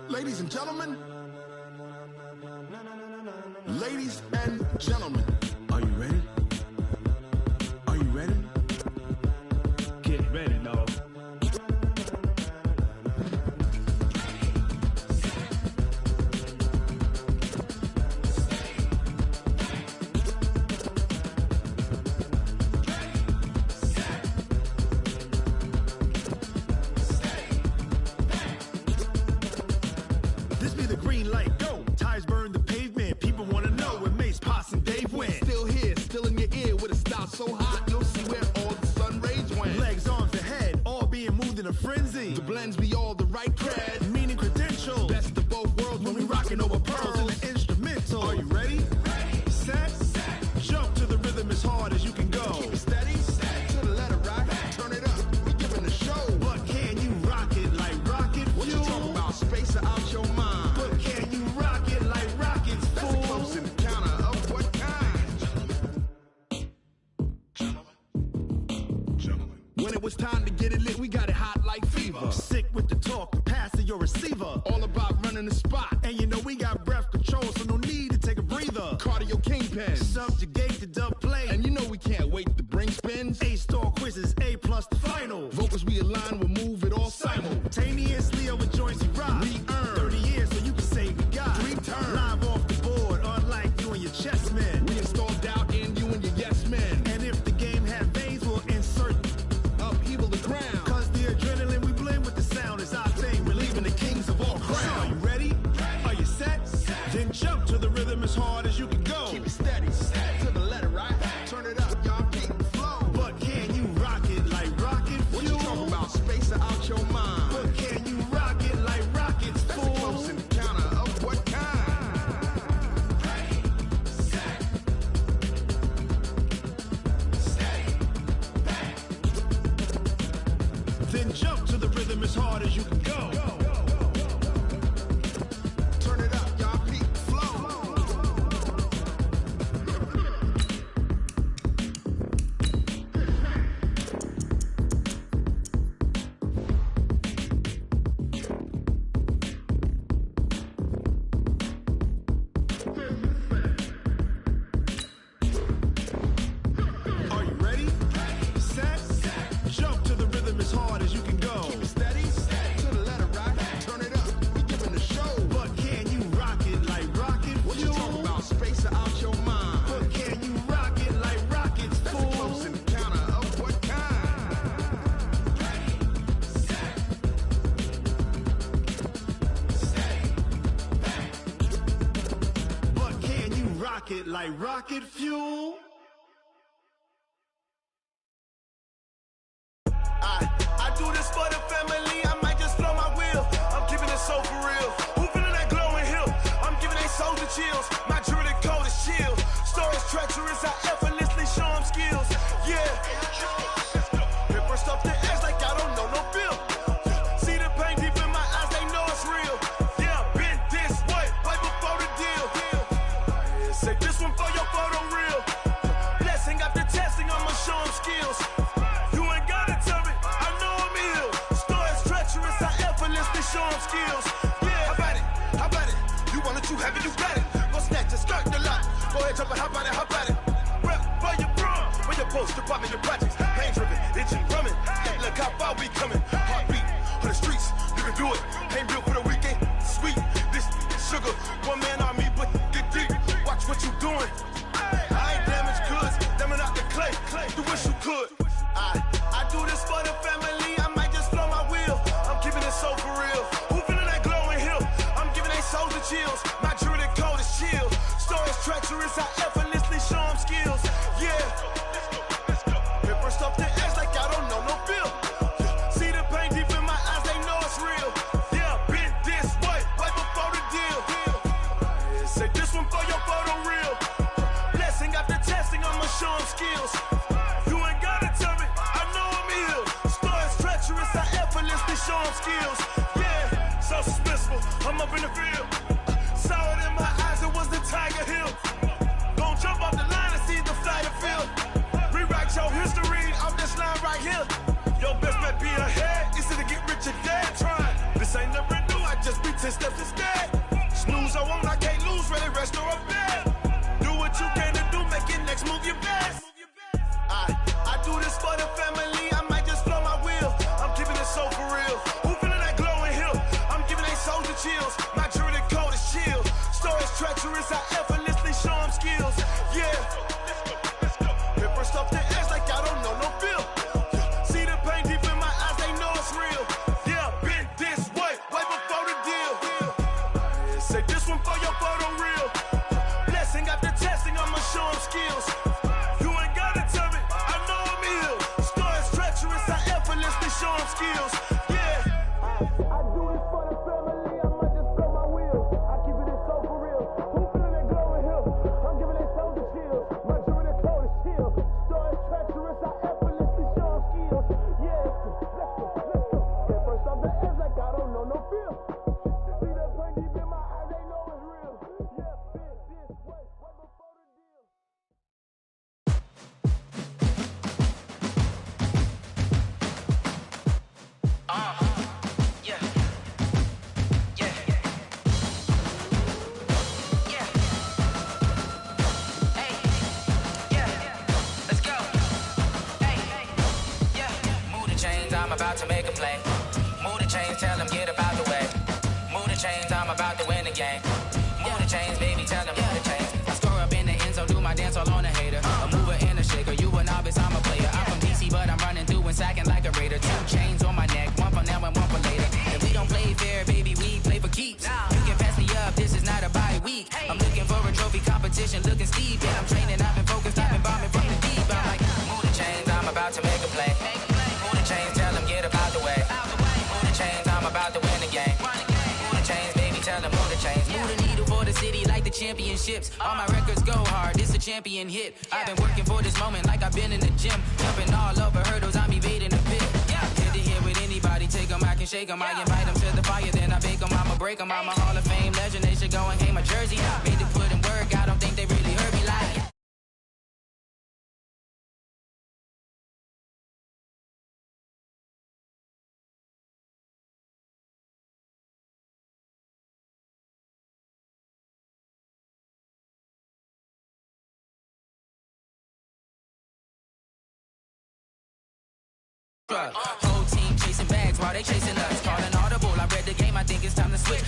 Ladies and gentlemen, ladies and gentlemen, are you ready? Are you ready? Get ready, dog. This be the green light, go. Tires burn the pavement. People wanna know where Mace, Potts, and Dave went. Still here, still in your ear with a style so hot, you'll see where all the sun rays went. Legs, arms, and head, all being moved in a frenzy. The blends be all the right cred, Meaning credentials. best of both worlds when we rockin' over pearls in pearls. the instrumental. Are you ready? Set. Jump to the rhythm as hard as you can go. Keep it steady, to the letter right, turn it up, we giving a show. But can you rock it like rocket What you fuel? talking about, space or out your mind? But can you rock it like rockets, That's a fool? close encounter of what kind? When it was time to get it lit, we got it hot like fever. Sick with the talk, passing your receiver. All about running the spot, And you know we got breath control, so no need to take a breather. cardio kingpin. Subjugate the dub play. And you know we can't wait to bring spins. A-star quizzes, A+ the final. Vocals we align, we'll move it all Simultaneously over joints we rock. We earn 30 years so you can say we got 3 turns. live off the board, unlike you and your chess men. We install doubt in you and your yes men. And if the game had veins, we'll insert. Upheaval the ground. Cause the adrenaline we blend with the sound is our thing. Relieving the kings of all Crown. crowd. Are you ready? Are you set? Then jump to the rhythm as hard as you can go. Keep it steady, to the letter right. Turn it up, y'all keep the flow. But can you rock it like rocket What you fuel? talking about, space or out your mind? But can you rock it like rockets, That's a close fool? encounter of what kind? Then jump to the rhythm as hard as you can go. Turn it up, y'all keep the flow. Are you ready? Set. Jump to the rhythm as hard as you can go. Keep it steady, to the letter right. Turn it up, we giving a show. But can you rock it like rocket What you fuel? talking about, space or out your mind? But can you rock it like rockets, That's a close fool? encounter of what kind? But can you rock it like rocket fuel? I do this for the family, I might just blow my wheel. I'm keeping it so for real. Who feeling that glowing hill? I'm giving they souls the chills. My jewelry code is chill. Stories treacherous, I effortlessly show them skills. Yeah. Paper stuff the edge like I don't know no feel. See the pain deep in my eyes, they know it's real. Yeah, been this way, right before the deal. Say this one for your photo reel. Blessing after testing, I'ma show them skills. You ain't gotta tell me, I know I'm ill. Stories treacherous, I effortlessly show them skills. Yeah, how about it? How about it? You want it, you have it, you got it. Go snatch it, skirt the lot. Go ahead, jump it, how about it? How about it? Rep for your bro, for your post, department, your projects. Pain driven, itching, drumming. Hey, look how far we coming. Heartbeat for the streets, you can do it. Ain't built for the weekend. Sweet, this sugar, one man army, but get deep. Watch what you doing. I ain't damaged goods, damn it out the clay. You wish you could. I do this for the family, I might just blow my wheel. I'm keeping it so for real. Who feeling that glowing hill? I'm giving they souls the chills. My jewelry code is chill. Stories treacherous, I effortlessly show them skills. Yeah. Paper stuff the edge like I don't know no feel. See the pain deep in my eyes, they know it's real. Yeah, been this way, right before the deal. Say this one for your photo reel. Blessing after testing, I'ma show them skills. You ain't gotta tell me, I know I'm ill. Stories treacherous, I effortlessly show them skills. Yeah, so suspenseful, I'm up in the field. Saw it in my eyes, it was the Tiger Hill. Gon' jump off the line and see the flyer field. Rewrite your history off this line right here. Your best bet be ahead, easy to get rich or dead trying. This ain't never new, I just be 10 steps feel. See that pain deep in my eyes, they know it's real. Yeah, been this way before the deal. I'm about to make a play. Move the chains, tell them get about the way. Move the chains, I'm about to win the game. Move the chains, baby, tell them move the chains. I score up in the end zone, do my dance all on a hater. A mover and a shaker, you a novice, I'm a player. I'm from DC, but I'm running through and sacking like a raider. 2 chains on my neck, one for now and one for later. If we don't play fair, baby, we play for keeps. You can pass me up, this is not a bye week. I'm looking for a trophy competition, looking steep. And I'm training, I've been focused, I've been bombing from the deep. I'm like, move the chains, I'm about to make a play. Move the chains, tell them get about the way. Move the chains, I'm about to win the game. Move the chains, baby, tell them move the chains. Move the needle for the city like the championships. All my records go hard, this a champion hit. I've been working for this moment like I've been in the gym. Jumping all over hurdles, I'm evading the pit. Hit to hit with anybody, take them, I can shake them. I invite them to the fire, then I bake them, I'ma break them. I'm a Hall of Fame legend, they should go and hang my jersey. Made to put in work, I don't think they really heard me like. Whole team chasing bags while they chasing us. Calling audible, I read the game, I think it's time to switch.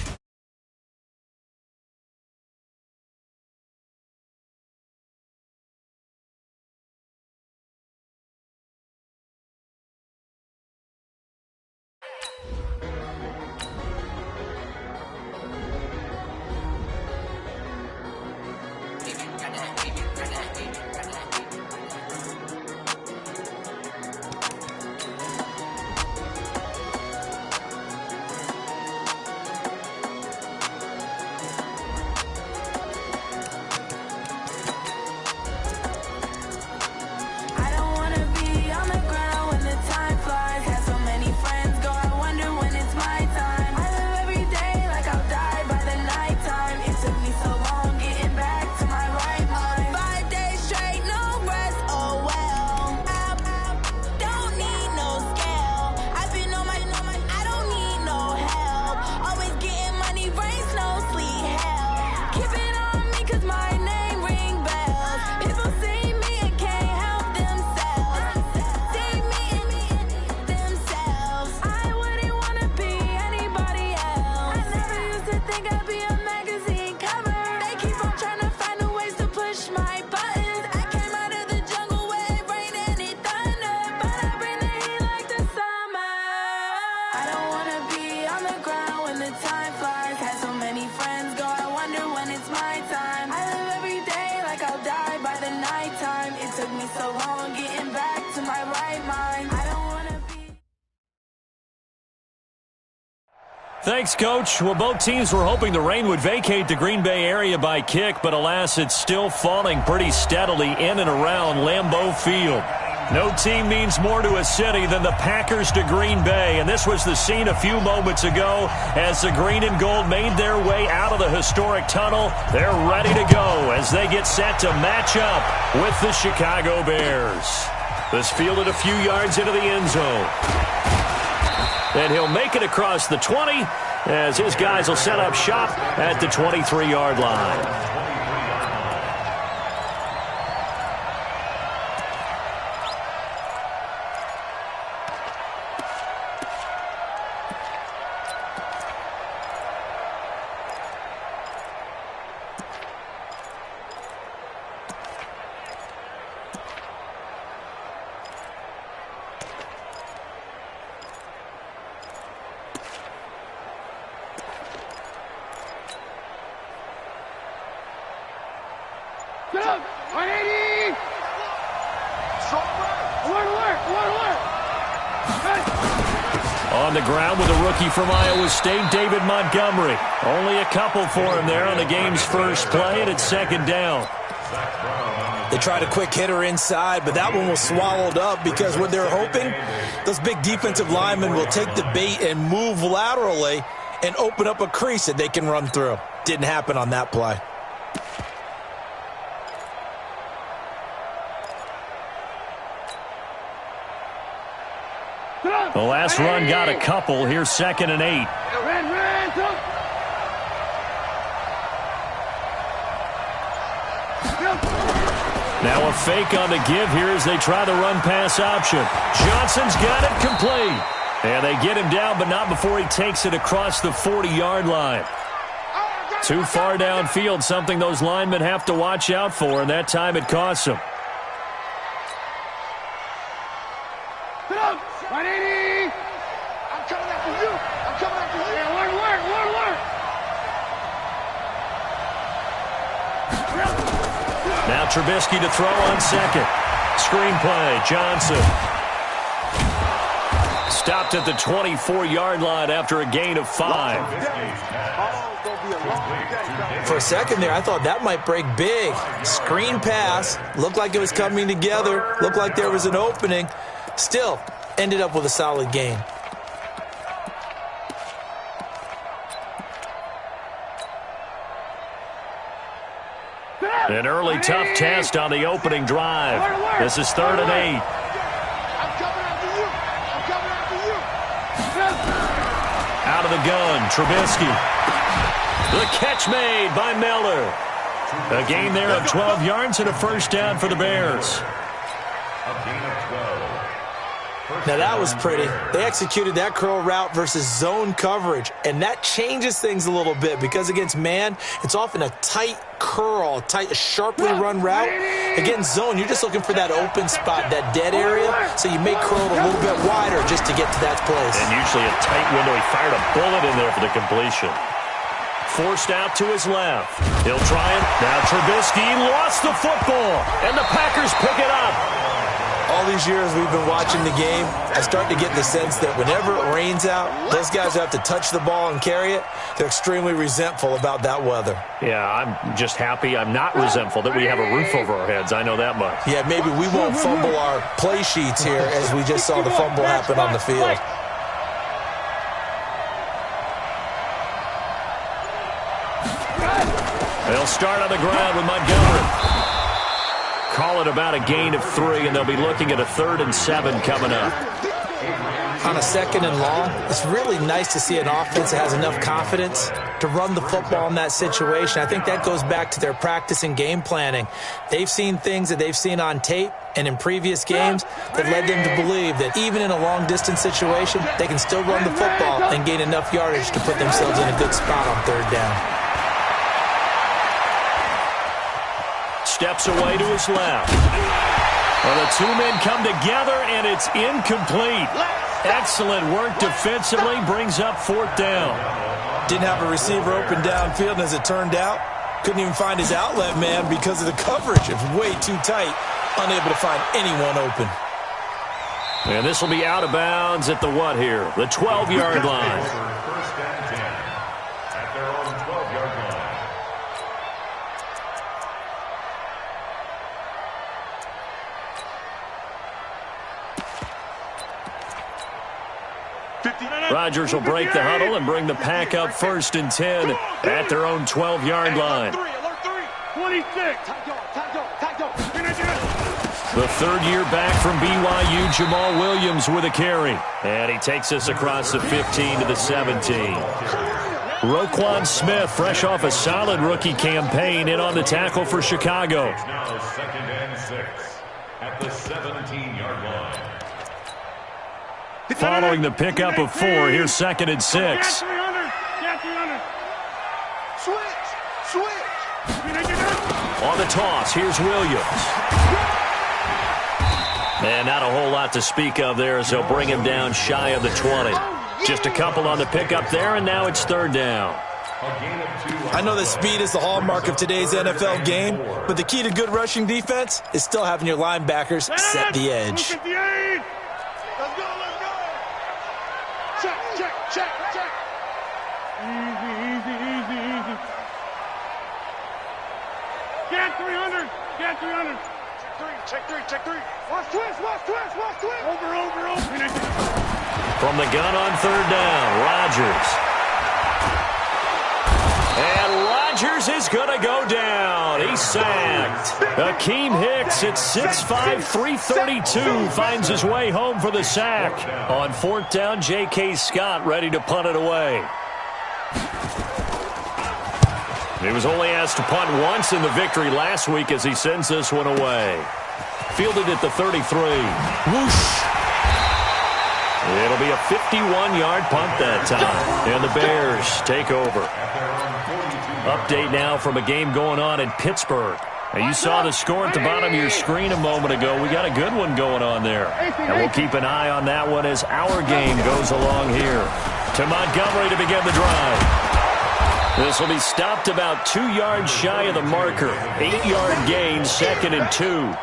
Thanks, Coach. Well, both teams were hoping the rain would vacate the Green Bay area by kick, but alas, it's still falling pretty steadily in and around Lambeau Field. No team means more to a city than the Packers to Green Bay, and this was the scene a few moments ago as the green and gold made their way out of the historic tunnel. They're ready to go as they get set to match up with the Chicago Bears. This fielded a few yards into the end zone. And he'll make it across the 20 as his guys will set up shop at the 23-yard line. On the ground with a rookie from Iowa State, David Montgomery. Only a couple for him there on the game's first play, and it's second down. They tried a quick hitter inside, but that one was swallowed up because what they're hoping, those big defensive linemen will take the bait and move laterally and open up a crease that they can run through. Didn't happen on that play. The last run got a couple. Here's 2nd and 8. Now a fake on the give here as they try the run-pass option. Johnson's got it complete. And they get him down, but not before he takes it across the 40-yard line. Too far downfield, something those linemen have to watch out for, and that time it costs them. Now Trubisky to throw on 2nd. Screenplay, Johnson. Stopped at the 24-yard line after a gain of 5. For a second there, I thought that might break big. Screen pass. Looked like it was coming together. Looked like there was an opening. Still, ended up with a solid gain. An early tough test on the opening drive. This is 3rd and 8. Out of the gun, Trubisky. The catch made by Miller. A gain there of 12 yards and a first down for the Bears. Now that was pretty. They executed that curl route versus zone coverage, and that changes things a little bit because against man, it's often a tight curl, tight, sharply run route. Against zone, you're just looking for that open spot, that dead area, so you make curl a little bit wider just to get to that place. And usually a tight window. He fired a bullet in there for the completion. Forced out to his left. He'll try it. Now Trubisky lost the football, and the Packers pick it up. All these years we've been watching the game, I start to get the sense that whenever it rains out, those guys who have to touch the ball and carry it, they're extremely resentful about that weather. Yeah, I'm just happy I'm not resentful that we have a roof over our heads. I know that much. Yeah, maybe we won't fumble our play sheets here as we just saw the fumble happen on the field. They'll start on the ground with Montgomery. Call it about a gain of 3, and they'll be looking at a 3rd and 7 coming up. On a 2nd and long, it's really nice to see an offense that has enough confidence to run the football in that situation. I think that goes back to their practice and game planning. They've seen things that they've seen on tape and in previous games that led them to believe that even in a long-distance situation, they can still run the football and gain enough yardage to put themselves in a good spot on 3rd down. Steps away to his left. Well, the two men come together, and it's incomplete. Excellent work defensively, brings up 4th down. Didn't have a receiver open downfield, and as it turned out, couldn't even find his outlet man because of the coverage. It was way too tight, unable to find anyone open. And this will be out of bounds at the what here? The 12-yard line. First and 10 at their own 12-yard line. Rodgers will break the huddle and bring the pack up 1st and 10 at their own 12-yard line. 26. The 3rd year back from BYU, Jamal Williams with a carry. And he takes us across the 15 to the 17. Roquan Smith, fresh off a solid rookie campaign, in on the tackle for Chicago. Now 2nd and 6 at the 17-yard line. Following the pickup of 4, here's 2nd and 6. On the toss, here's Williams. And not a whole lot to speak of there as they'll bring him down shy of the 20. Just a couple on the pickup there, and now it's 3rd down. I know that speed is the hallmark of today's NFL game, but the key to good rushing defense is still having your linebackers set the edge. Check. Easy. Get 300. Check 3. Watch twist. Over. From the gun on 3rd down, Rodgers throws is going to go down. He's sacked. Akeem Hicks at 6'5", 332 finds his way home for the sack. On 4th down, J.K. Scott ready to punt it away. He was only asked to punt once in the victory last week as he sends this one away. Fielded at the 33. Whoosh. It'll be a 51-yard punt that time. And the Bears take over. Update now from a game going on in Pittsburgh. Now, you saw the score at the bottom of your screen a moment ago. We got a good one going on there. And we'll keep an eye on that one as our game goes along here. To Montgomery to begin the drive. This will be stopped about 2 yards shy of the marker. 8-yard gain, 2nd and 2.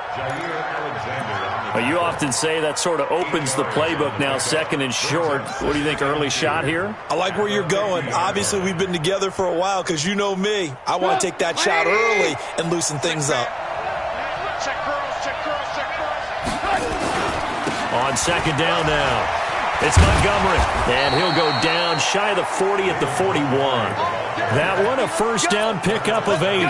Well, you often say that sort of opens the playbook now, 2nd and short. What do you think, early shot here? I like where you're going. Obviously, we've been together for a while because you know me. I want to take that shot early and loosen things up. Check girls, check girls, check girls. On 2nd down now, it's Montgomery, and he'll go down shy of the 40 at the 41. That one, a 1st down pickup of 8.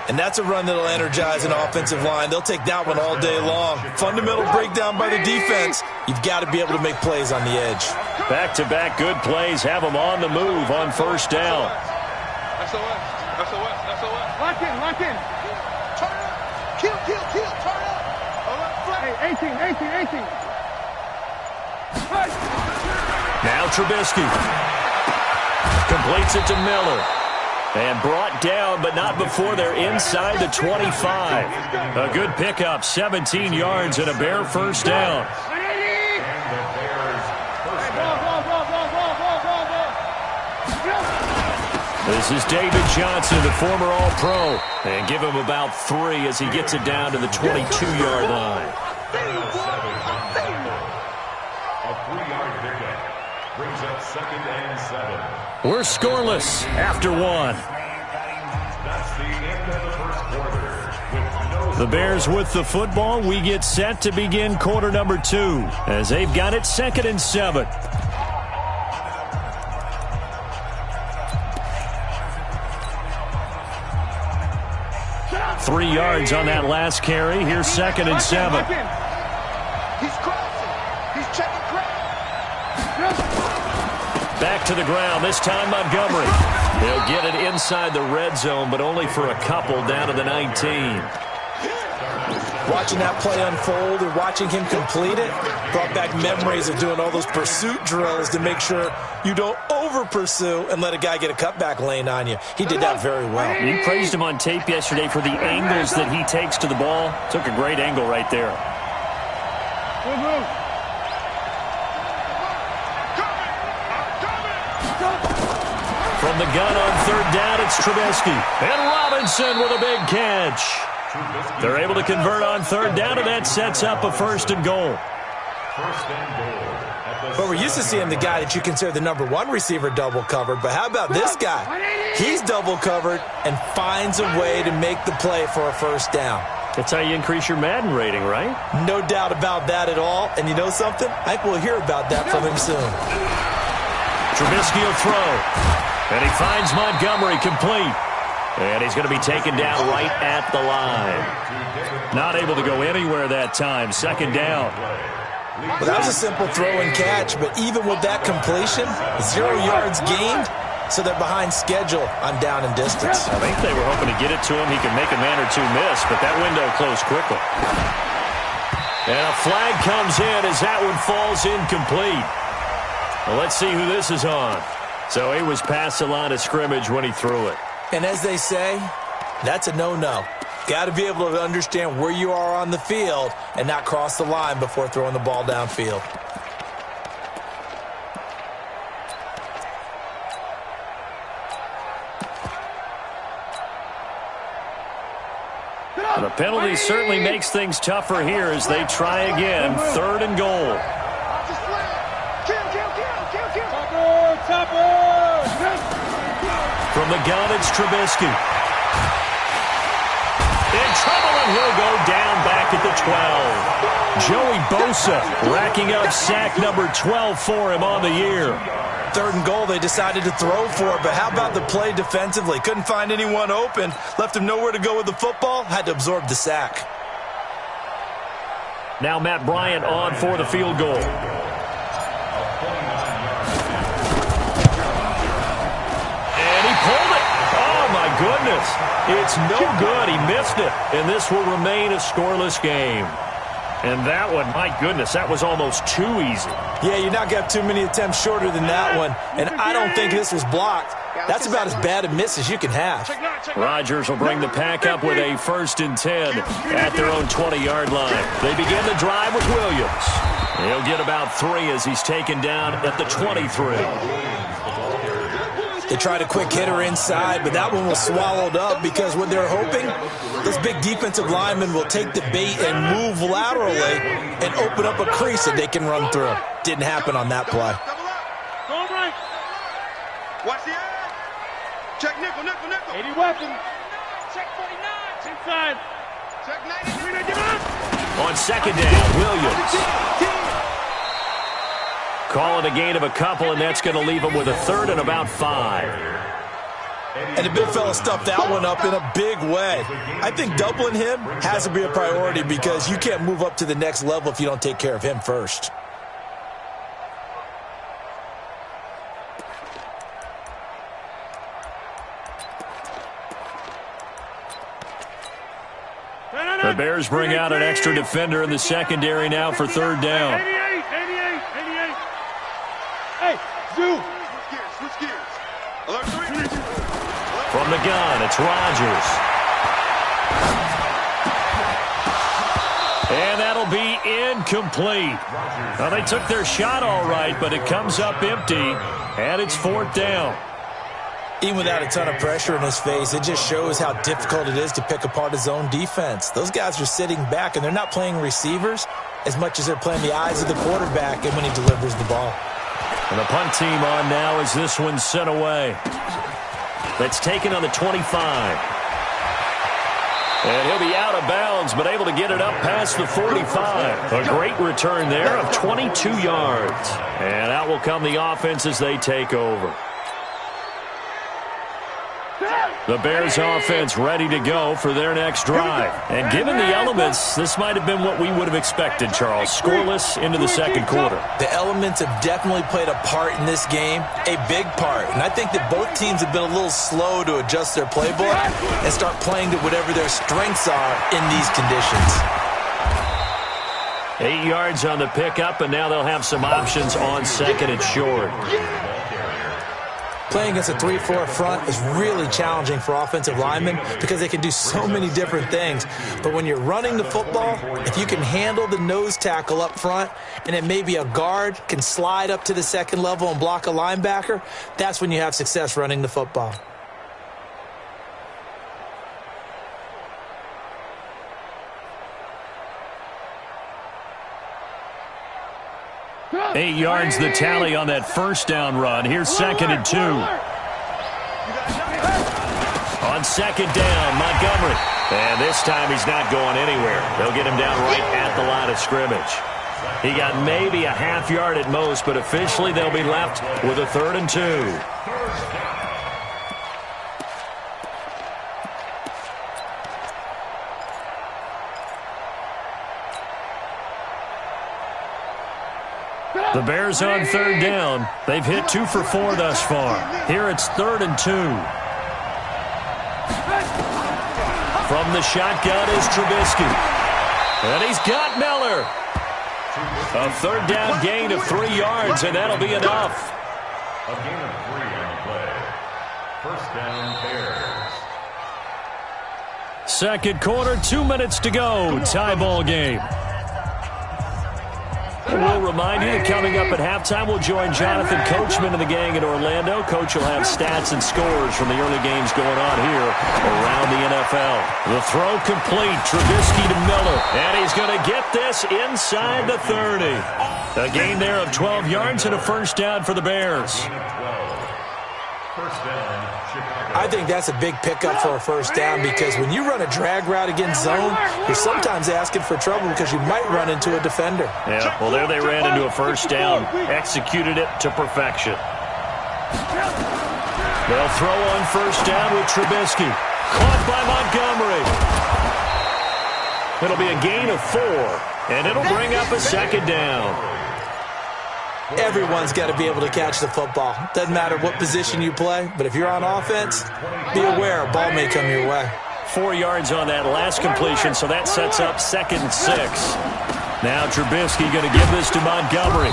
And that's a run that'll energize an offensive line. They'll take that one all day long. Fundamental breakdown by the defense. You've got to be able to make plays on the edge. Back-to-back good plays have them on the move on 1st down. SOS, lock in, lock in. Turn up, kill, turn up. Hey, 18. Now Trubisky completes it to Miller. And brought down, but not before they're inside the 25. A good pickup, 17 yards and a Bear 1st down. This is David Johnson, the former All-Pro. And give him about 3 as he gets it down to the 22-yard line. A 3-yard pickup brings up 2nd and 7. We're scoreless after 1. That's the end of the first quarter. The Bears with the football. We get set to begin quarter number 2 as they've got it 2nd and 7. Three yards on that last carry. Here's 2nd and 7. He's crossing. He's checking crowd. Back to the ground, this time Montgomery. He'll get it inside the red zone, but only for a couple down to the 19. Watching that play unfold and watching him complete it brought back memories of doing all those pursuit drills to make sure you don't over-pursue and let a guy get a cutback lane on you. He did that very well. You praised him on tape yesterday for the angles that he takes to the ball. Took a great angle right there. From the gun on 3rd down, it's Trubisky. And Robinson with a big catch. They're able to convert on 3rd down, and that sets up a 1st and goal. But we're used to seeing the guy that you consider the number 1 receiver double covered. But how about this guy? He's double covered and finds a way to make the play for a 1st down. That's how you increase your Madden rating, right? No doubt about that at all. And you know something? I think we'll hear about that from him soon. Trubisky will throw. And he finds Montgomery complete. And he's going to be taken down right at the line. Not able to go anywhere that time. 2nd down. Well, that was a simple throw and catch, but even with that completion, 0 yards gained, so they're behind schedule on down and distance. I think they were hoping to get it to him. He could make a man or two miss, but that window closed quickly. And a flag comes in as that one falls incomplete. Well, let's see who this is on. So he was past the line of scrimmage when he threw it. And as they say, that's a no-no. Got to be able to understand where you are on the field and not cross the line before throwing the ball downfield. The penalty certainly makes things tougher here as they try again. 3rd and goal. From the gun, it's Trubisky. In trouble, and he'll go down back at the 12. Joey Bosa racking up sack number 12 for him on the year. 3rd and goal, they decided to throw for it, but how about the play defensively? Couldn't find anyone open, left him nowhere to go with the football, had to absorb the sack. Now Matt Bryant on for the field goal. Pulled it. Oh, my goodness. It's no good. He missed it. And this will remain a scoreless game. And that one, my goodness, that was almost too easy. Yeah, you're not going to have too many attempts shorter than that one. And I don't think this was blocked. That's about as bad a miss as you can have. Rodgers will bring the pack up with a 1st and 10 at their own 20-yard line. They begin the drive with Williams. He'll get about 3 as he's taken down at the 23. They tried a quick hitter inside, but that one was swallowed up because what they're hoping, those big defensive linemen will take the bait and move laterally and open up a crease that they can run through. Didn't happen on that play. Watch the edge. Check nickel, nickel, nickel. 80 weapon. Check 49. Inside. Check 90. On 2nd down, Williams. Call it a gain of a couple, and that's going to leave him with a 3rd and about 5. And the big fella stuffed that one up in a big way. I think doubling him has to be a priority because you can't move up to the next level if you don't take care of him first. The Bears bring out an extra defender in the secondary now for 3rd down. 88. Hey, Zoo. Switch gears. Alert 3. From the gun, it's Rodgers. And that'll be incomplete. Now, they took their shot all right, but it comes up empty, and it's 4th down. Even without a ton of pressure in his face, it just shows how difficult it is to pick apart his own defense. Those guys are sitting back, and they're not playing receivers as much as they're playing the eyes of the quarterback and when he delivers the ball. And the punt team on now as this one's sent away. That's taken on the 25. And he'll be out of bounds, but able to get it up past the 45. A great return there of 22 yards. And out will come the offense as they take over. The Bears offense ready to go for their next drive. And given the elements, this might have been what we would have expected, Charles. Scoreless into the 2nd quarter. The elements have definitely played a part in this game, a big part. And I think that both teams have been a little slow to adjust their playbook and start playing to whatever their strengths are in these conditions. 8 yards on the pickup, and now they'll have some options on 2nd and short. Playing against a 3-4 front is really challenging for offensive linemen because they can do so many different things. But when you're running the football, if you can handle the nose tackle up front and then maybe a guard can slide up to the 2nd level and block a linebacker, that's when you have success running the football. Eight yards the tally on that 1st down run. Here's 2nd and 2. On 2nd down, Montgomery. And this time he's not going anywhere. They'll get him down right at the line of scrimmage. He got maybe a half yard at most, but officially they'll be left with a 3rd and 2. The Bears on 3rd down. They've hit 2 for 4 thus far. Here it's 3rd and 2. From the shotgun is Trubisky. And he's got Miller. A 3rd down gain of 3 yards, and that'll be enough. A gain of 3 on the play. 1st down, Bears. 2nd quarter, 2 minutes to go. Tie ball game. We'll remind you that coming up at halftime, we'll join Jonathan Coachman and the gang in Orlando. Coach will have stats and scores from the early games going on here around the NFL. The throw complete. Trubisky to Miller. And he's going to get this inside the 30. A gain there of 12 yards and a 1st down for the Bears. I think that's a big pickup for a 1st down because when you run a drag route against zone, you're sometimes asking for trouble because you might run into a defender. Yeah, well, there they ran into a 1st down, executed it to perfection. They'll throw on first down with Trubisky. Caught by Montgomery. It'll be a gain of 4, and it'll bring up a second down. Everyone's got to be able to catch the football. Doesn't matter what position you play, but if you're on offense, be aware a ball may come your way. 4 yards on that last completion, so that sets up 2nd and 6. Now Trubisky going to give this to Montgomery.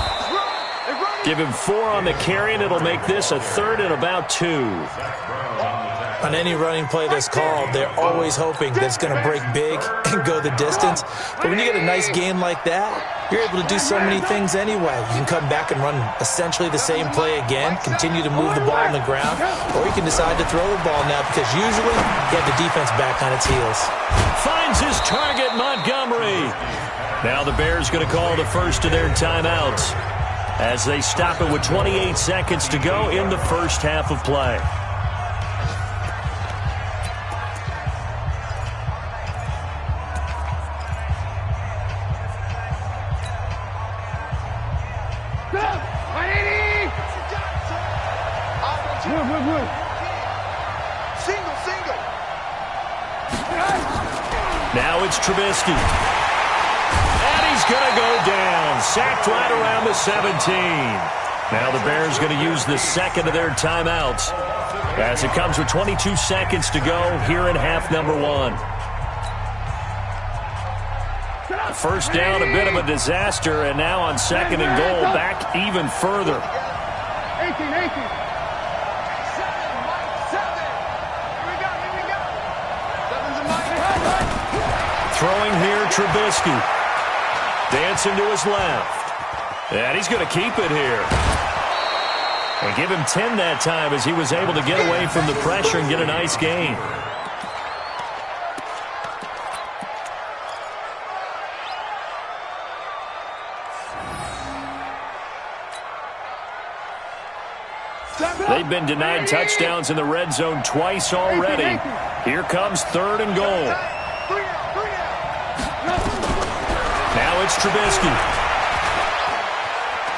Give him 4 on the carry, and it'll make this a 3rd and about 2. On any running play that's called, they're always hoping that it's going to break big and go the distance. But when you get a nice gain like that, you're able to do so many things anyway. You can come back and run essentially the same play again, continue to move the ball on the ground, or you can decide to throw the ball now because usually you have the defense back on its heels. Finds his target, Montgomery. Now the Bears going to call the first of their timeouts as they stop it with 28 seconds to go in the first half of play. Now it's Trubisky. And he's going to go down. Sacked right around the 17. Now the Bears going to use the second of their timeouts as it comes with 22 seconds to go here in half number 1. First down, a bit of a disaster, and now on 2nd and goal, back even further. 18. Throwing here, Trubisky. Dancing to his left. And he's going to keep it here. And give him 10 that time as he was able to get away from the pressure and get a nice gain. They've been denied touchdowns in the red zone twice already. Here comes 3rd and goal. Now it's Trubisky.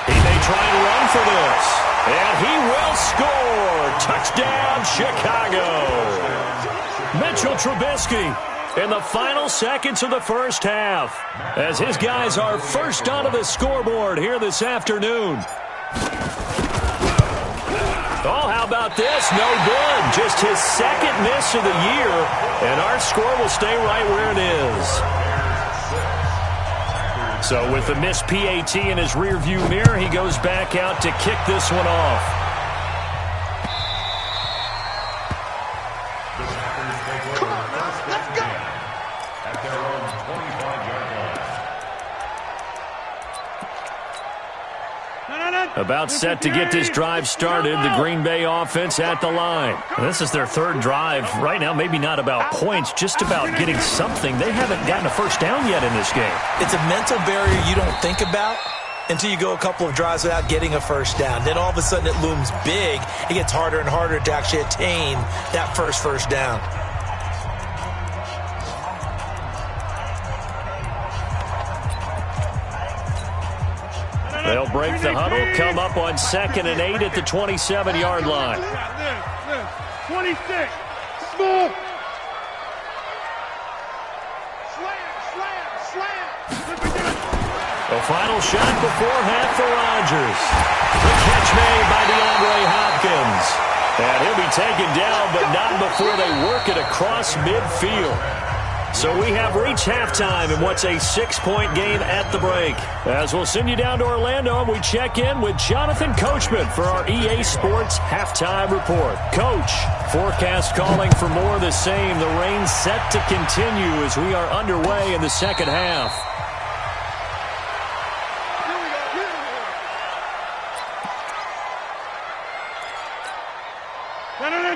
He may try and run for this. And he will score. Touchdown, Chicago. Mitchell Trubisky in the final seconds of the first half as his guys are first onto the scoreboard here this afternoon. Oh, how about this? No good. Just his 2nd miss of the year, and our score will stay right where it is. So with the missed PAT in his rearview mirror, he goes back out to kick this one off. About set to get this drive started, the Green Bay offense at the line. This is their 3rd drive. Right now, maybe not about points, just about getting something. They haven't gotten a first down yet in this game. It's a mental barrier you don't think about until you go a couple of drives without getting a first down. Then all of a sudden it looms big. It gets harder and harder to actually attain that first down. They'll break the huddle, come up on 2nd and 8 at the 27-yard line. 26. Small. The final shot before half for Rodgers. The catch made by DeAndre Hopkins. And he'll be taken down, but not before they work it across midfield. So we have reached halftime in what's a 6-point game at the break. As we'll send you down to Orlando, and we check in with Jonathan Coachman for our EA Sports Halftime Report. Coach, forecast calling for more of the same. The rain set to continue as we are underway in the second half.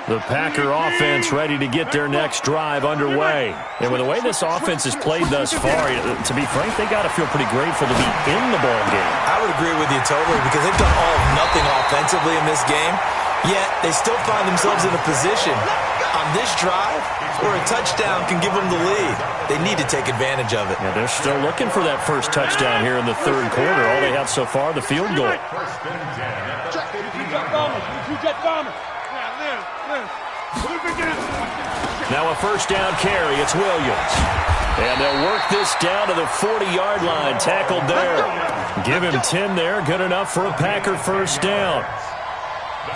The Packer offense ready to get their next drive underway. And with the way this offense has played thus far, to be frank, they got to feel pretty grateful to be in the ball game. I would agree with you totally because they've done all of nothing offensively in this game, yet they still find themselves in a position on this drive where a touchdown can give them the lead. They need to take advantage of it. Yeah, they're still looking for that first touchdown here in the 3rd quarter. All they have so far, the field goal. Two jet bombers. Now a first down carry. It's Williams. And they'll work this down to the 40-yard line. Tackled there. Give him 10 there. Good enough for a Packer first down.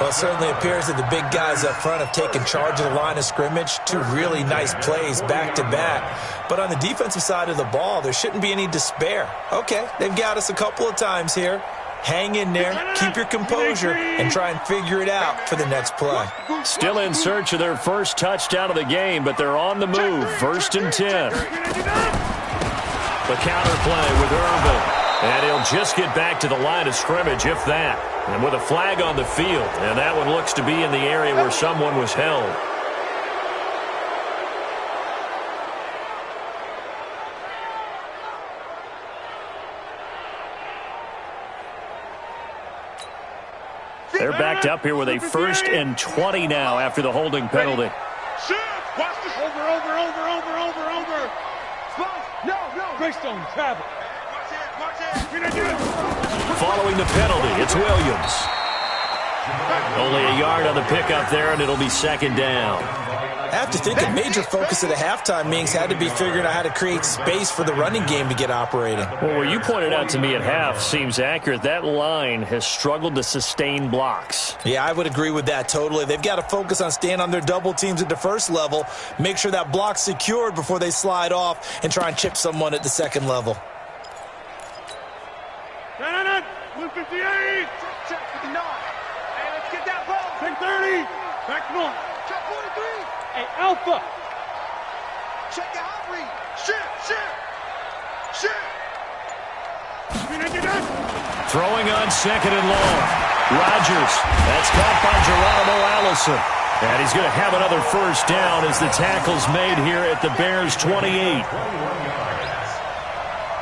Well, it certainly appears that the big guys up front have taken charge of the line of scrimmage. Two really nice plays back-to-back. But on the defensive side of the ball, there shouldn't be any despair. Okay, they've got us a couple of times here. Hang in there, keep your composure, and try and figure it out for the next play. Still in search of their first touchdown of the game, but they're on the move. First and 10. The counter play with Irvin. And he'll just get back to the line of scrimmage, if that. And with a flag on the field. And that one looks to be in the area where someone was held. They're backed up here with a first and 20 now after the holding penalty. Greystone travel. Following the penalty, it's Williams. Only a yard on the pickup there, and it'll be second down. I have to think a major focus of the halftime meetings had to be figuring out how to create space for the running game to get operating. Well, what you pointed out to me at half seems accurate. That line has struggled to sustain blocks. Yeah, I would agree with that totally. They've got to focus on staying on their double teams at the first level, make sure that block's secured before they slide off and try and chip someone at the second level. 158. Check for the north. Hey, let's get that ball. 1030. Back north. Check 43. Hey, Alpha. Check your hot read. Shit. Throwing on second and long. Rodgers. That's caught by Geronimo Allison. And he's going to have another first down as the tackle's made here at the Bears' 28.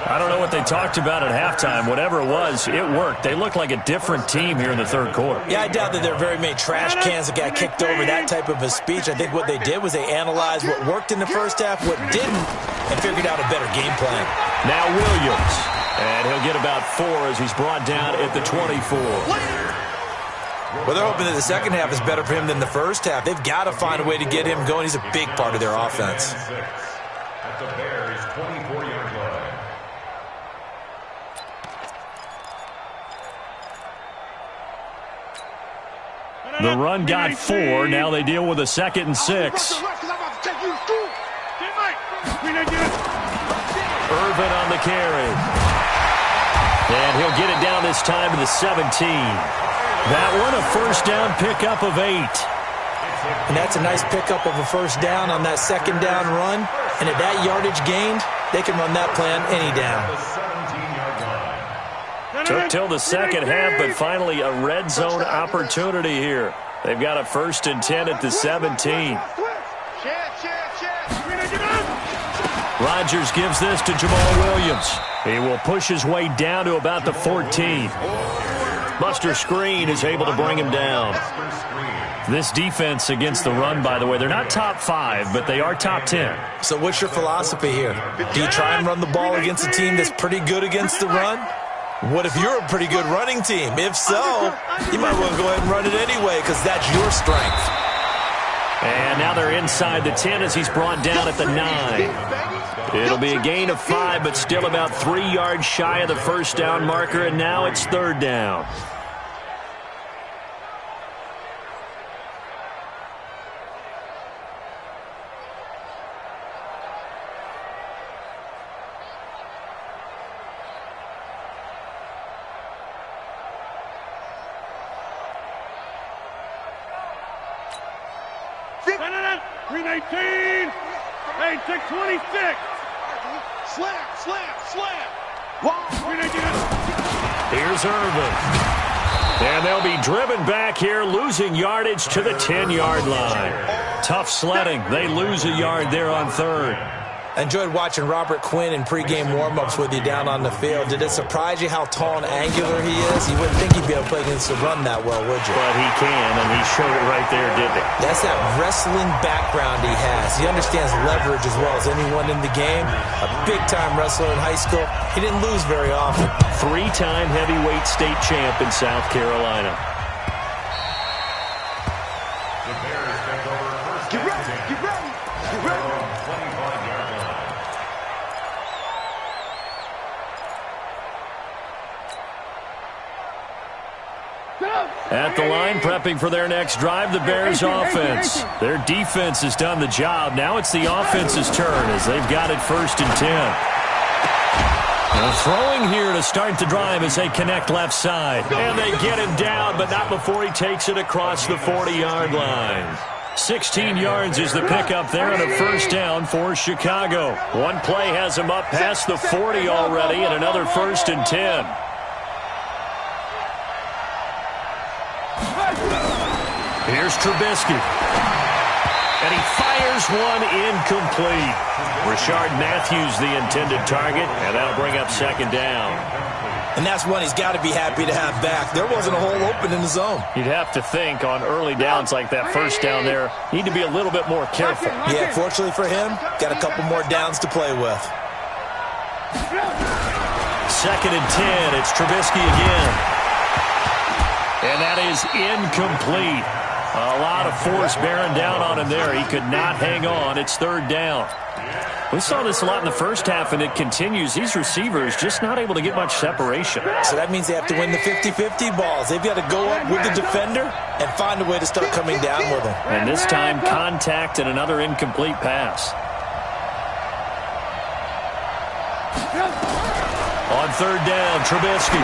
I don't know what they talked about at halftime. Whatever it was, it worked. They look like a different team here in the third quarter. Yeah, I doubt that there are very many trash cans that got kicked over, that type of a speech. I think what they did was they analyzed what worked in the first half, what didn't, and figured out a better game plan. Now Williams. And he'll get about 4 as he's brought down at the 24. Well, they're hoping that the second half is better for him than the first half. They've got to find a way to get him going. He's a big part of their offense. At the Bears' 24-yard line. The run got 4. Now they deal with a second and 6. Irvin on the carry. And he'll get it down this time to the 17. That one a first down pickup of 8. And that's a nice pickup of a first down on that second down run. And at that yardage gained, they can run that plan any down. Took till the second half, but finally a red zone opportunity here. They've got a first and 10 at the 17. Rodgers gives this to Jamal Williams. He will push his way down to about the 14. Buster Screen is able to bring him down. This defense against the run, by the way, they're not top 5, but they are top 10. So what's your philosophy here? Do you try and run the ball against a team that's pretty good against the run? What if you're a pretty good running team? If so, you might well go ahead and run it anyway because that's your strength. And now they're inside the 10 as he's brought down at the 9. It'll be a gain of 5, but still about 3 yards shy of the first down marker, and now it's third down. Hey, 626. Slam. Here's Irvin. And they'll be driven back here, losing yardage to the 10-yard line. Tough sledding. They lose a yard there on third. I enjoyed watching Robert Quinn in pregame warm-ups with you down on the field. Did it surprise you how tall and angular he is? You wouldn't think he'd be able to play against the run that well, would you? But he can, and he showed it right there, didn't he? That's that wrestling background he has. He understands leverage as well as anyone in the game. A big-time wrestler in high school. He didn't lose very often. 3-time heavyweight state champ in South Carolina. The Bears take over first Get and ready, 10. get ready, get ready. From 25-yard line. At the line, prepping for their next drive, the Bears offense. Their defense has done the job. Now it's the offense's turn as they've got it first and 10. And throwing here to start the drive as they connect left side. And they get him down, but not before he takes it across the 40-yard line. 16 yards is the pickup there and a first down for Chicago. One play has him up past the 40 already and another first and 10. Here's Trubisky. And he fires one incomplete. Rashard Matthews the intended target, and that'll bring up second down. And that's one he's got to be happy to have back. There wasn't a hole open in the zone. You'd have to think on early downs like that first down there, need to be a little bit more careful. Yeah, fortunately for him, got a couple more downs to play with. Second and 10, it's Trubisky again. And that is incomplete. A lot of force bearing down on him there. He could not hang on. It's third down. We saw this a lot in the first half, and it continues. These receivers just not able to get much separation. So that means they have to win the 50-50 balls. They've got to go up with the defender and find a way to start coming down with them. And this time, contact and another incomplete pass. On third down, Trubisky.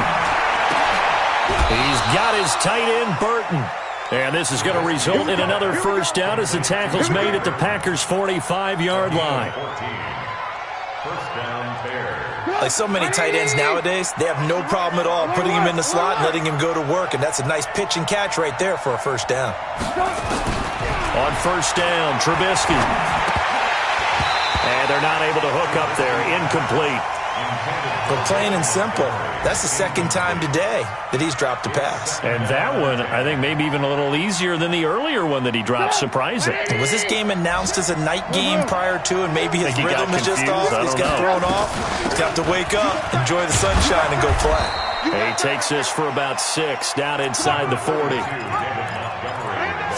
He's got his tight end, Burton. And this is going to result in another first down as the tackle's made at the Packers' 45-yard line. First down, Bears. Like so many tight ends nowadays, they have no problem at all putting him in the slot and letting him go to work. And that's a nice pitch and catch right there for a first down. On first down, Trubisky. And they're not able to hook up there. Incomplete. But plain and simple, that's the second time today that he's dropped a pass. And that one, I think, maybe even a little easier than the earlier one that he dropped. Surprising. Was this game announced as a night game prior to, and maybe his rhythm is just off? He's got thrown off. He's got to wake up, enjoy the sunshine, and go play. He takes this for about 6 down inside the 40.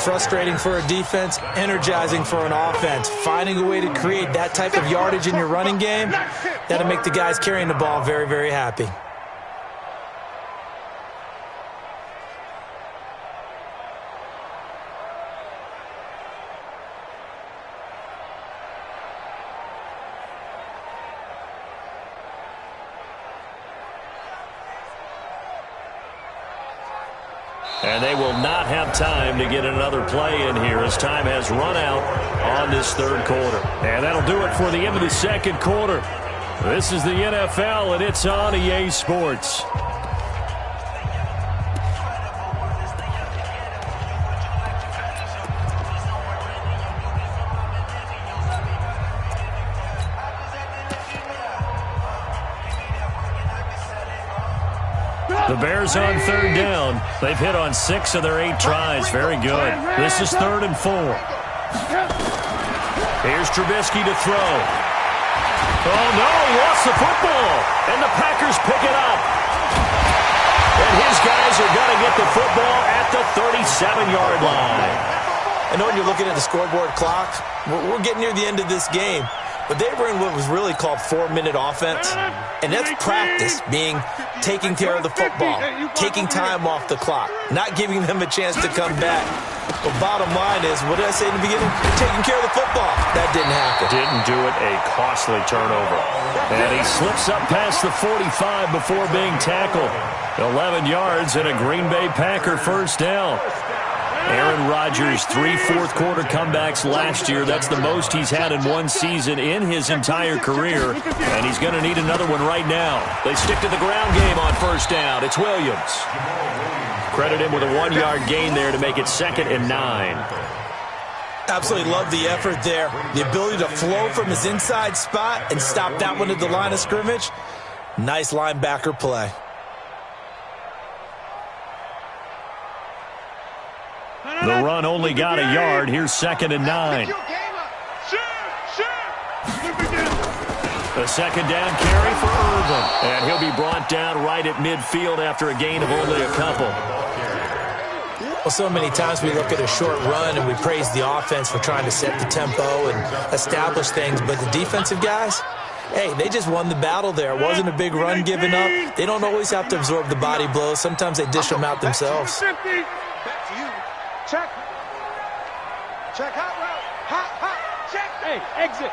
Frustrating for a defense, energizing for an offense. Finding a way to create that type of yardage in your running game, that'll make the guys carrying the ball very, very happy. And they will not have time to get another play in here as time has run out on this third quarter. And that'll do it for the end of the second quarter. This is the NFL, and it's on EA Sports. The Bears on third down. They've hit on 6 of their 8 tries. Very good. This is 3rd and 4. Here's Trubisky to throw. Oh, no, he lost the football. And the Packers pick it up. And his guys are going to get the football at the 37-yard line. I know when you're looking at the scoreboard clock, we're getting near the end of this game. But they were in what was really called 4-minute offense. And that's practice, being taking care of the football, taking time off the clock, not giving them a chance to come back. But bottom line is, what did I say in the beginning? Taking care of the football. That didn't happen. Didn't do it, a costly turnover. And he slips up past the 45 before being tackled. 11 yards and a Green Bay Packer first down. Aaron Rodgers, 3 fourth-quarter comebacks last year. That's the most he's had in one season in his entire career, and he's going to need another one right now. They stick to the ground game on first down. It's Williams. Credit him with a 1-yard gain there to make it 2nd and 9. Absolutely love the effort there. The ability to flow from his inside spot and stop that one at the line of scrimmage. Nice linebacker play. The run only got a yard. Here's 2nd and 9. The second down carry for Irvin. And he'll be brought down right at midfield after a gain of only a couple. Well, so many times we look at a short run and we praise the offense for trying to set the tempo and establish things, but the defensive guys, hey, they just won the battle there. It wasn't a big run given up. They don't always have to absorb the body blows. Sometimes they dish them out themselves. Back to you. Check. Check hot route. Hot. Check. Hey, exit.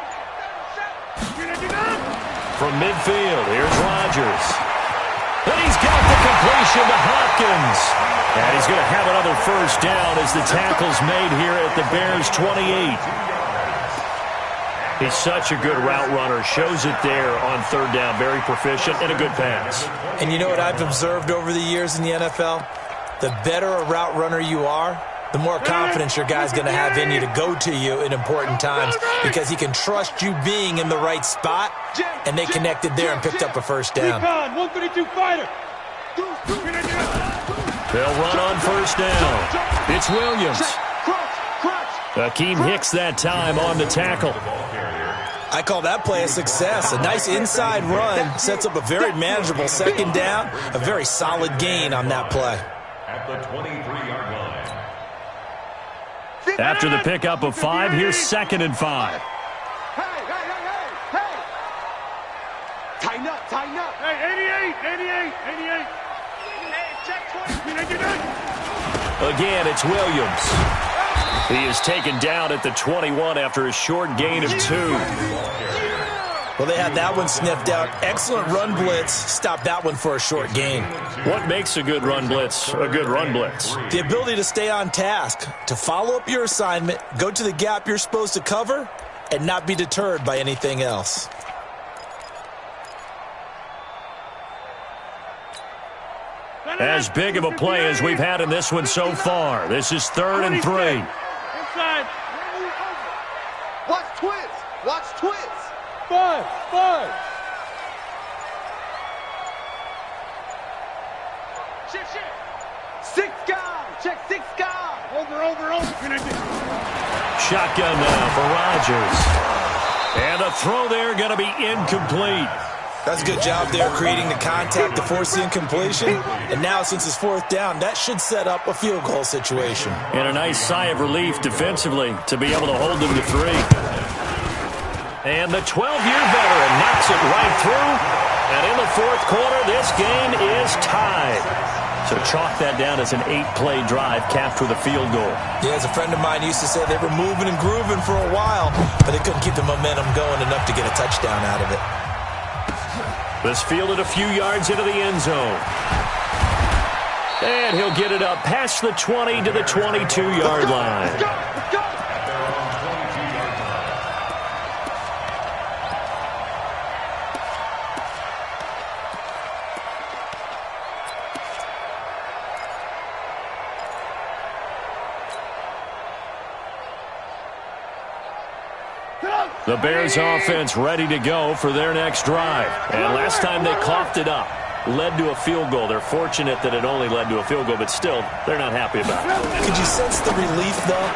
From midfield, here's Rodgers. And he's got the completion to Hopkins. And he's going to have another first down as the tackle's made here at the Bears' 28. He's such a good route runner. Shows it there on third down. Very proficient and a good pass. And you know what I've observed over the years in the NFL? The better a route runner you are, the more confidence your guy's going to have in you to go to you in important times because he can trust you being in the right spot, and they connected there and picked up a first down. 132 fighter. They'll run on first down. It's Williams. Akeem Hicks that time on the tackle. I call that play a success. A nice inside run sets up a very manageable second down, a very solid gain on that play. At the 23-yard line. After the pickup of 5, here's 2nd and 5. Hey. Tighten up. Hey, 88. Hey, check 20. Again, it's Williams. He is taken down at the 21 after a short gain of 2. Well, they had that one sniffed out. Excellent run blitz. Stop that one for a short gain. What makes a good run blitz a good run blitz? The ability to stay on task, to follow up your assignment, go to the gap you're supposed to cover, and not be deterred by anything else. As big of a play as we've had in this one so far. This is 3rd and 3. Inside. Watch twist. 5. Shift. 6 guys. Check 6 guys. Over. Shotgun now for Rodgers. And a throw there going to be incomplete. That's a good job there creating the contact to force the incompletion. And now since it's 4th down, that should set up a field goal situation. And a nice sigh of relief defensively to be able to hold them to 3. And the 12-year veteran knocks it right through. And in the 4th quarter, this game is tied. So chalk that down as an 8-play drive capped with a field goal. Yeah, as a friend of mine used to say, they were moving and grooving for a while, but they couldn't keep the momentum going enough to get a touchdown out of it. This fielded a few yards into the end zone. And he'll get it up past the 20 to the 22-yard line. Let's go. The Bears offense ready to go for their next drive. And last time they coughed it up, led to a field goal. They're fortunate that it only led to a field goal, but still, they're not happy about it. Could you sense the relief, though,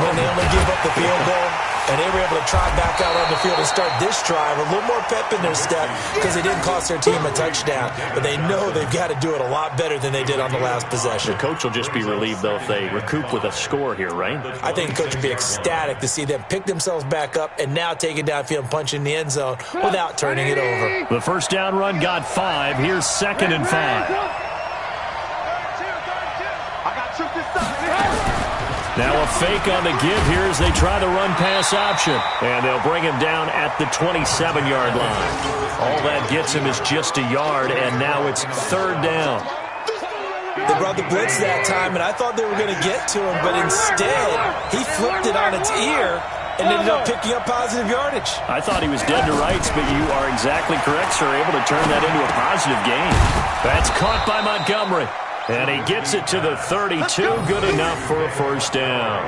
when they only give up the field goal? And they were able to trot back out on the field and start this drive a little more pep in their step because they didn't cost their team a touchdown. But they know they've got to do it a lot better than they did on the last possession. The coach will just be relieved, though, if they recoup with a score here, right? I think the coach would be ecstatic to see them pick themselves back up and now take it downfield and punch in the end zone without turning it over. The first down run got 5. Here's 2nd and 5. I got tripped this side. Now a fake on the give here as they try the run-pass option. And they'll bring him down at the 27-yard line. All that gets him is just a yard, and now it's 3rd down. They brought the blitz that time, and I thought they were going to get to him, but instead, he flipped it on its ear and ended up picking up positive yardage. I thought he was dead to rights, but you are exactly correct, sir, able to turn that into a positive gain. That's caught by Montgomery. And he gets it to the 32, good enough for a first down.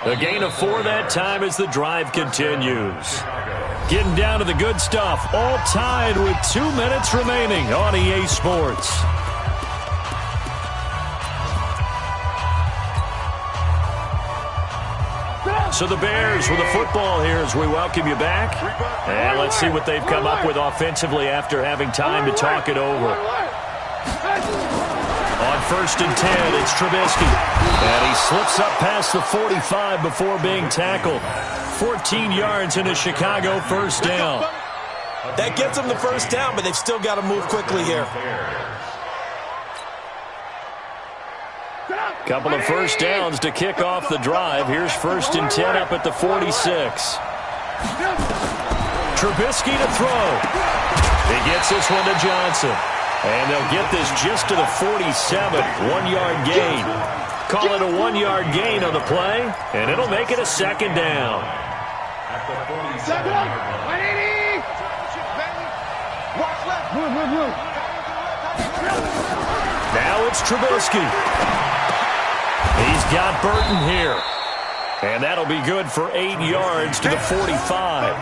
A gain of 4 that time as the drive continues. Getting down to the good stuff, all tied with 2 minutes remaining on EA Sports. So the Bears with the football here as we welcome you back. And let's see what they've come up with offensively after having time to talk it over. On first and 10. It's Trubisky. And he slips up past the 45 before being tackled. 14 yards into Chicago, first down. That gets them the first down, but they've still got to move quickly here. Couple of first downs to kick off the drive. Here's first and 10 up at the 46. Trubisky to throw. He gets this one to Johnson. And they'll get this just to the 47, 1-yard gain. Call it a 1-yard gain on the play, and it'll make it a second down. At the 47-yard line. Now it's Trubisky. He's got Burton here. And that'll be good for 8 yards to the 45.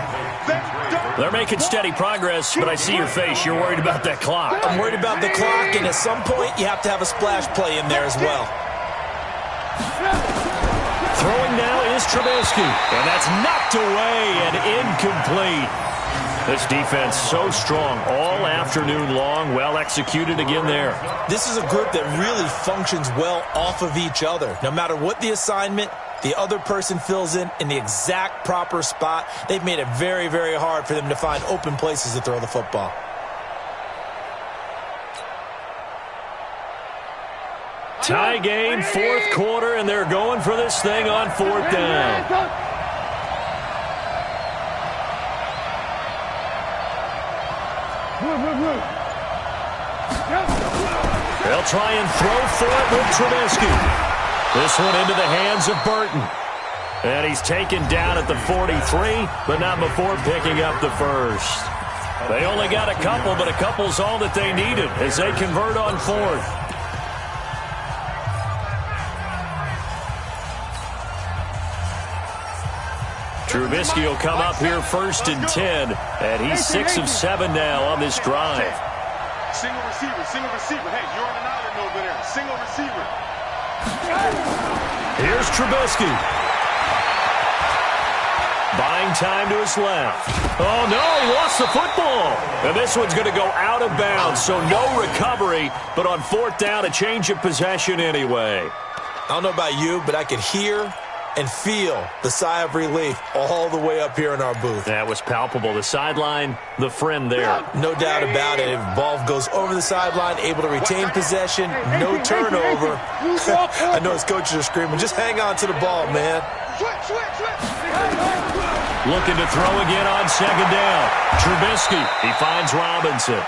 They're making steady progress, but I see your face. You're worried about that clock. I'm worried about the clock, and at some point you have to have a splash play in there as well. Throwing now is Trubisky. And that's knocked away and incomplete. This defense so strong all afternoon long. Well executed again there. This is a group that really functions well off of each other. No matter what the assignment, the other person fills in the exact proper spot. They've made it very, very hard for them to find open places to throw the football. Tie game, fourth quarter, and they're going for this thing on fourth down. They'll try and throw for it with Trubisky. This one into the hands of Burton. And he's taken down at the 43, but not before picking up the first. They only got a couple, but a couple's all that they needed as they convert on fourth. Trubisky will come up here first and 10, and he's 6 of 7 now on this drive. Single receiver, single receiver. Hey, you're on an island over there. Single receiver. Here's Trubisky. Buying time to his left. Oh, no, he lost the football. And this one's going to go out of bounds, so no recovery. But on fourth down, a change of possession anyway. I don't know about you, but I could hear and feel the sigh of relief all the way up here in our booth. That was palpable. The sideline, the friend there. No doubt about it. If the ball goes over the sideline, able to retain possession, no turnover. I know his coaches are screaming, just hang on to the ball, man. Looking to throw again on second down. Trubisky, he finds Robinson.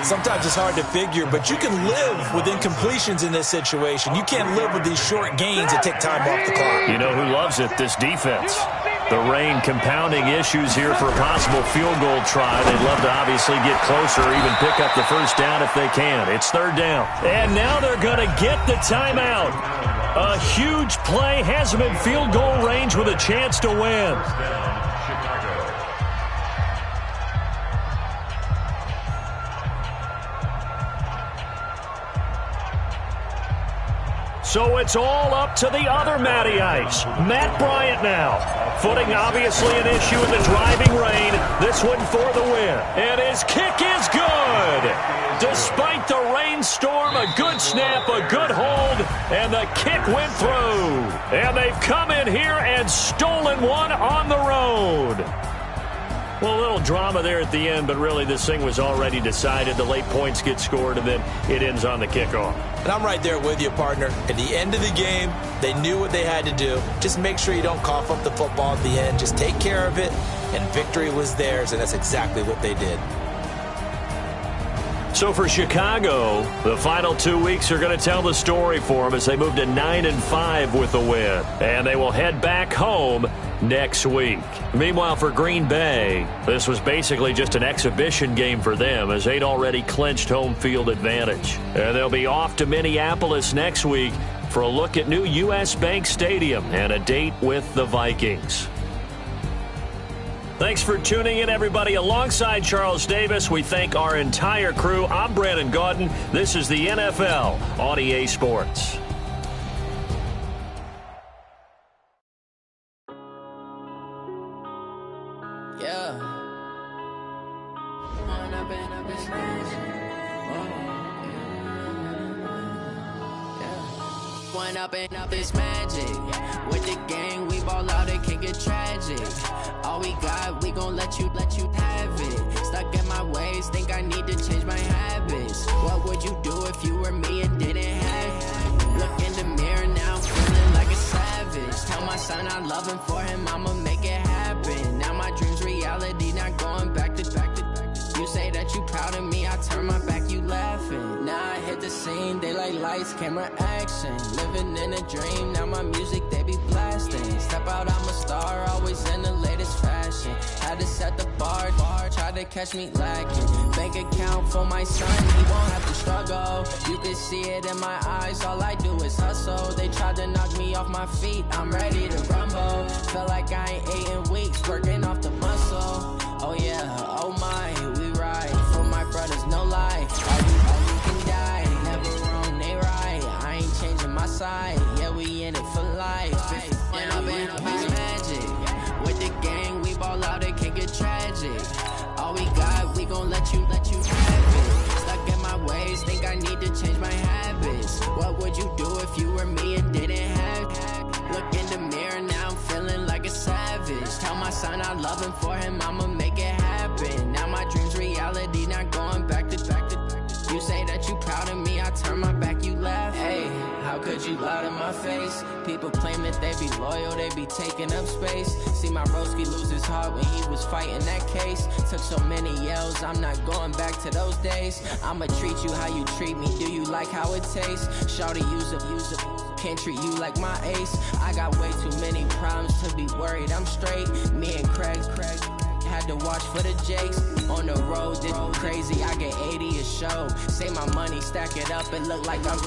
Sometimes it's hard to figure, but you can live with incompletions in this situation. You can't live with these short gains that take time off the clock. You know who loves it? This defense. The rain compounding issues here for a possible field goal try. They'd love to obviously get closer or even pick up the first down if they can. It's third down. And now they're going to get the timeout. A huge play has them in field goal range with a chance to win. So it's all up to the other Matty Ice. Matt Bryant now. Footing obviously an issue in the driving rain. This one for the win. And his kick is good. Despite the rainstorm, a good snap, a good hold, and the kick went through. And they've come in here and stolen one on the road. Well, a little drama there at the end, but really this thing was already decided. The late points get scored, and then it ends on the kickoff. And I'm right there with you, partner. At the end of the game, they knew what they had to do. Just make sure you don't cough up the football at the end. Just take care of it, and victory was theirs, and that's exactly what they did. So for Chicago, the final 2 weeks are going to tell the story for them as they move to 9-5 with the win. And they will head back home next week. Meanwhile, for Green Bay, this was basically just an exhibition game for them as they'd already clinched home field advantage. And they'll be off to Minneapolis next week for a look at new U.S. Bank Stadium and a date with the Vikings. Thanks for tuning in, everybody. Alongside Charles Davis, we thank our entire crew. I'm Brandon Gaudin. This is the NFL on EA Sports. one up and up is magic. With the gang, we ball out, it can get tragic. All we got, we gon' let you have it. Stuck in my ways, think I need to change my habits. What would you do if you were me and didn't have it? Look in the mirror now, feeling like a savage. Tell my son I love him, for him I'ma make it happen. Now my dream's reality, not going back to. You say that you proud of me, I turn my back, you laughing. Now I hit the scene, they like lights, camera, action. Living in a dream, now my music, they be blasting. Step out, I'm a star, always in the latest fashion. Had to set the bar, try to catch me lacking. Bank account for my son, he won't have to struggle. You can see it in my eyes, all I do is hustle. They tried to knock me off my feet, I'm ready to rumble. Feel like I ain't ate in weeks, working off the muscle. Oh yeah, oh my, we ride for my brothers, no lie. All you can die, never wrong, they right. I ain't changing my side, yeah, we in it for life. When up and up is magic. With the gang, we ball out, it can get tragic. All we got, we gon' let you have it. Stuck in my ways, think I need to change my habits. What would you do if you were me and didn't have it? Look in the mirror now, I'm feeling like a savage. Tell my son I love him, for him I'ma make it happen. Now my dream's reality, not going back to. You say that you proud of me, I turn my back, you laugh. Hey, how could you lie to my face? People claim that they be loyal, they be taking up space. See my broski lose his heart when he was fighting that case. Took so many yells, I'm not going back to those days. I'ma treat you how you treat me, do you like how it tastes? Shawty, use it, can't treat you like my ace. I got way too many problems to be worried, I'm straight. Me and Craig had to watch for the Jakes. On the road, did crazy, I get 80 a show. Say my money, stack it up, it look like I'm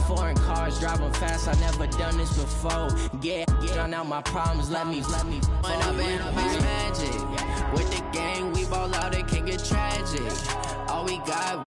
foreign cars, driving fast, I never done this before. Get drown out my problems, let me When up and up is magic. With the gang, we ball out, it can get tragic. All we got